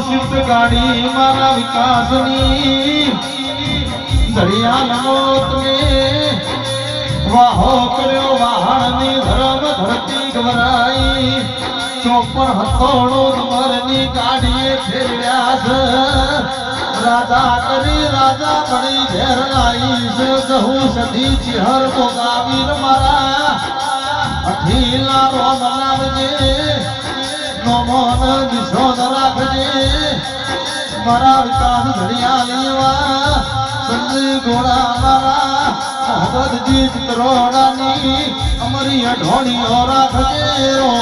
shift ગાડી મારા વિકાસની દરિયા મોતને વાહો કર્યો વાહણની ધરમ ધરતી ગવરાઈ ચોપર હથોડો મરની ગાડીએ ફેરવ્યા છે રાજા કરી રાજા પડી ઘેર આવીશ કહું સધી ચિહર બોગાવીર મારા અઠીલા રોમ નામજે નોમોન દિશો રાખજે મારા વિકાસ ધડિયા લેવા સંજય ઘોડા મારા હદજી ચિત્રોડાની અમારી અઢોણીઓ રાખજે રો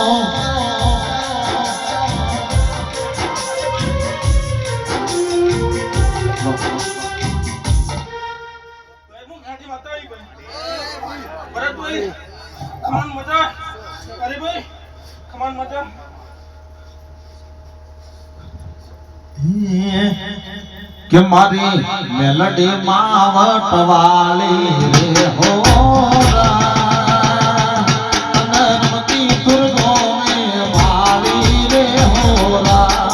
કે મારી મેલડી માવટ વાળી રે હો નર્મદી દુર્ગો મે ભાવી રે હોરા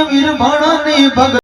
વીર ભણની ભગ